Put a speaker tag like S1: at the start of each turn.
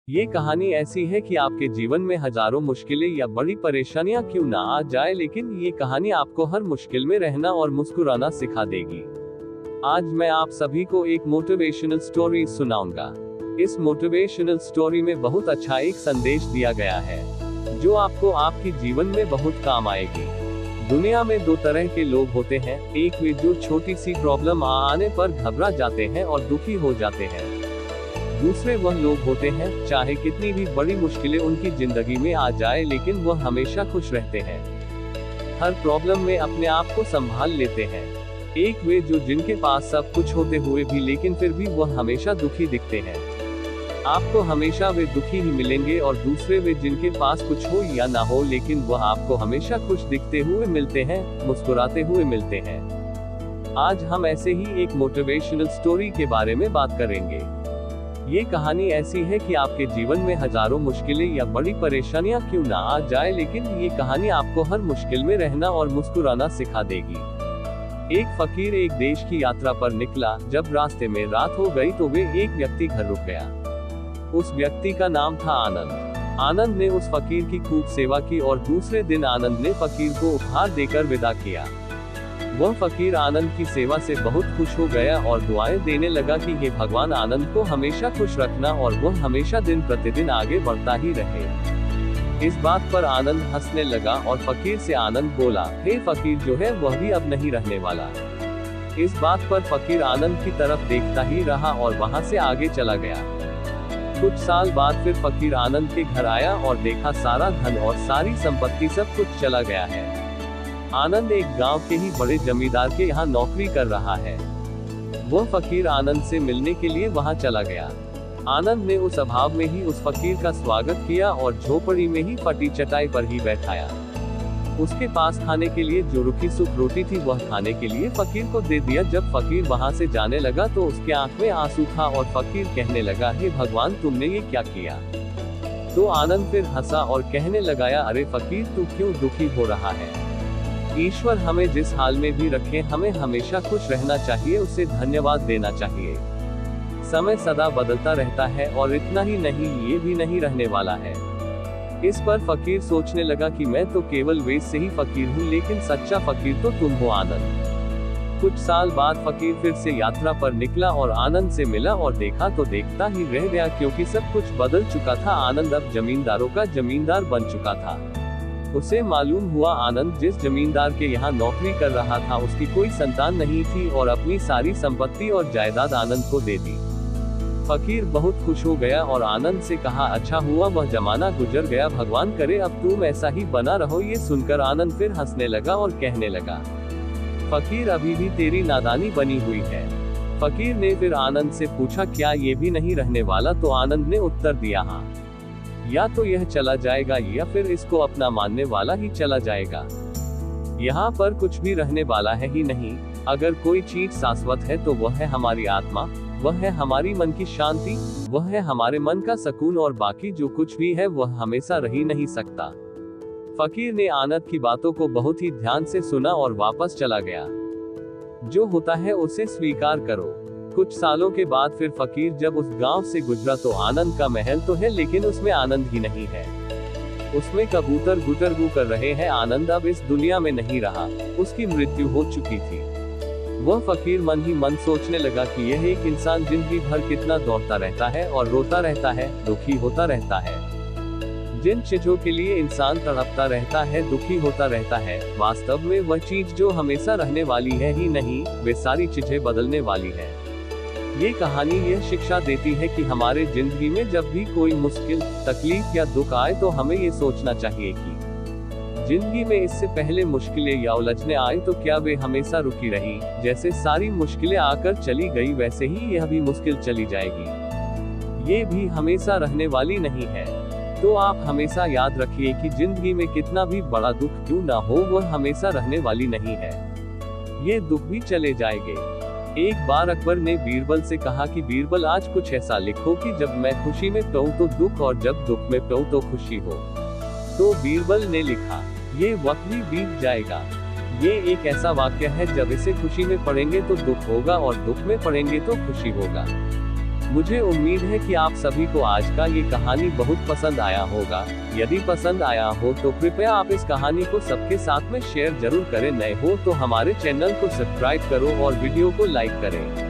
S1: ये कहानी ऐसी है कि आपके जीवन में हजारों मुश्किलें या बड़ी परेशानियां क्यों ना आ जाए, लेकिन ये कहानी आपको हर मुश्किल में रहना और मुस्कुराना सिखा देगी। आज मैं आप सभी को एक मोटिवेशनल स्टोरी सुनाऊंगा। इस मोटिवेशनल स्टोरी में बहुत अच्छा एक संदेश दिया गया है जो आपको आपके जीवन में बहुत काम आएगी। दुनिया में दो तरह के लोग होते हैं, एक वे जो छोटी सी प्रॉब्लम आने पर घबरा जाते हैं और दुखी हो जाते हैं। दूसरे वह लोग होते हैं चाहे कितनी भी बड़ी मुश्किलें उनकी जिंदगी में आ जाए लेकिन वह हमेशा खुश रहते हैं, हर प्रॉब्लम में अपने आप को संभाल लेते हैं। एक वे जो जिनके पास सब कुछ होते हुए भी लेकिन फिर भी वह हमेशा दुखी दिखते हैं। आपको हमेशा वे दुखी ही मिलेंगे। और दूसरे वे जिनके पास कुछ हो या ना हो लेकिन वह आपको हमेशा खुश दिखते हुए मिलते हैं, मुस्कुराते हुए मिलते हैं। आज हम ऐसे ही एक मोटिवेशनल स्टोरी के बारे में बात करेंगे। ये कहानी ऐसी है कि आपके जीवन में हजारों मुश्किलें या बड़ी परेशानियां क्यों ना आ जाए, लेकिन ये कहानी आपको हर मुश्किल में रहना और मुस्कुराना सिखा देगी। एक फकीर एक देश की यात्रा पर निकला। जब रास्ते में रात हो गई तो वे एक व्यक्ति घर रुक गया। उस व्यक्ति का नाम था आनंद। आनंद ने उस फकीर की खूब सेवा की और दूसरे दिन आनंद ने फकीर को उपहार देकर विदा किया। वह फकीर आनंद की सेवा से बहुत खुश हो गया और दुआएं देने लगा कि हे भगवान, आनंद को हमेशा खुश रखना और वह हमेशा दिन प्रतिदिन आगे बढ़ता ही रहे। इस बात पर आनंद हंसने लगा और फकीर से आनंद बोला, हे फकीर, जो है वह भी अब नहीं रहने वाला। इस बात पर फकीर आनंद की तरफ देखता ही रहा और वहां से आगे चला गया। कुछ साल बाद फिर फकीर आनंद के घर आया और देखा सारा धन और सारी संपत्ति सब कुछ चला गया है। आनंद एक गांव के ही बड़े जमींदार के यहाँ नौकरी कर रहा है। वह फकीर आनंद से मिलने के लिए वहां चला गया। आनंद ने उस अभाव में ही उस फकीर का स्वागत किया और झोपड़ी में ही फटी चटाई पर ही बैठाया। उसके पास खाने के लिए जो रुखी सूख रोटी थी वह खाने के लिए फकीर को दे दिया। जब फकीर वहां से जाने लगा तो उसके आंख में आंसू था और फकीर कहने लगा, हे भगवान, तुमने ये क्या किया? तो आनंद फिर हंसा और कहने लगाया, अरे फकीर, तू क्यों दुखी हो रहा है? ईश्वर हमें जिस हाल में भी रखे, हमें हमेशा खुश रहना चाहिए, उसे धन्यवाद देना चाहिए। समय सदा बदलता रहता है और इतना ही नहीं, ये भी नहीं रहने वाला है। इस पर फकीर सोचने लगा कि मैं तो केवल वेश से ही फकीर हूँ, लेकिन सच्चा फकीर तो तुम हो आनंद। कुछ साल बाद फकीर फिर से यात्रा पर निकला और आनंद से मिला और देखा तो देखता ही रह गया, क्योंकि सब कुछ बदल चुका था। आनंद अब जमींदारों का जमींदार बन चुका था। उसे मालूम हुआ आनंद जिस जमींदार के यहाँ नौकरी कर रहा था उसकी कोई संतान नहीं थी और अपनी सारी संपत्ति और जायदाद आनंद को दे दी। फकीर बहुत खुश हो गया और आनंद से कहा, अच्छा हुआ वह जमाना गुजर गया, भगवान करे अब तुम ऐसा ही बना रहो। ये सुनकर आनंद फिर हंसने लगा और कहने लगा, फकीर, अभी भी तेरी नादानी बनी हुई है। फकीर ने फिर आनंद से पूछा, क्या ये भी नहीं रहने वाला? तो आनंद ने उत्तर दिया, हाँ, या तो यह चला जाएगा या फिर इसको अपना मानने वाला ही चला जाएगा। यहाँ पर कुछ भी रहने वाला है ही नहीं। अगर कोई चीज शाश्वत है तो वह है हमारी आत्मा, वह है हमारी मन की शांति, वह है हमारे मन का सुकून, और बाकी जो कुछ भी है वह हमेशा रह ही नहीं सकता। फकीर ने आनंद की बातों को बहुत ही ध्यान से सुना और वापस चला गया। जो होता है उसे स्वीकार करो। कुछ सालों के बाद फिर फकीर जब उस गांव से गुजरा तो आनंद का महल तो है लेकिन उसमें आनंद ही नहीं है। उसमें कबूतर गुटरगू कर रहे हैं। आनंद अब इस दुनिया में नहीं रहा, उसकी मृत्यु हो चुकी थी। वह फकीर मन ही मन सोचने लगा कि यह एक इंसान जिंदगी भर कितना दौड़ता रहता है और रोता रहता है, दुखी होता रहता है। जिन चीजों के लिए इंसान तड़पता रहता है, दुखी होता रहता है, वास्तव में वह चीज जो हमेशा रहने वाली है ही नहीं, वे सारी चीजें बदलने वाली है। ये कहानी यह शिक्षा देती है कि हमारे जिंदगी में जब भी कोई मुश्किल, तकलीफ या दुख आए तो हमें ये सोचना चाहिए कि जिंदगी में इससे पहले मुश्किलें या उलझने आए तो क्या वे हमेशा रुकी रही? जैसे सारी मुश्किलें आकर चली गई वैसे ही यह भी मुश्किल चली जाएगी। ये भी हमेशा रहने वाली नहीं है। तो आप हमेशा याद रखिए कि जिंदगी में कितना भी बड़ा दुख क्यों ना हो, वह हमेशा रहने वाली नहीं है। ये दुख भी चले जाएंगे। एक बार अकबर ने बीरबल से कहा कि बीरबल, आज कुछ ऐसा लिखो कि जब मैं खुशी में पाऊं तो दुख और जब दुख में पाऊं तो खुशी हो। तो बीरबल ने लिखा, ये वक्त भी बीत जाएगा। ये एक ऐसा वाक्य है, जब इसे खुशी में पढ़ेंगे तो दुख होगा और दुख में पढ़ेंगे तो खुशी होगा। मुझे उम्मीद है कि आप सभी को आज का ये कहानी बहुत पसंद आया होगा। यदि पसंद आया हो तो कृपया आप इस कहानी को सबके साथ में शेयर जरूर करें। नए हो तो हमारे चैनल को सब्सक्राइब करो और वीडियो को लाइक करें।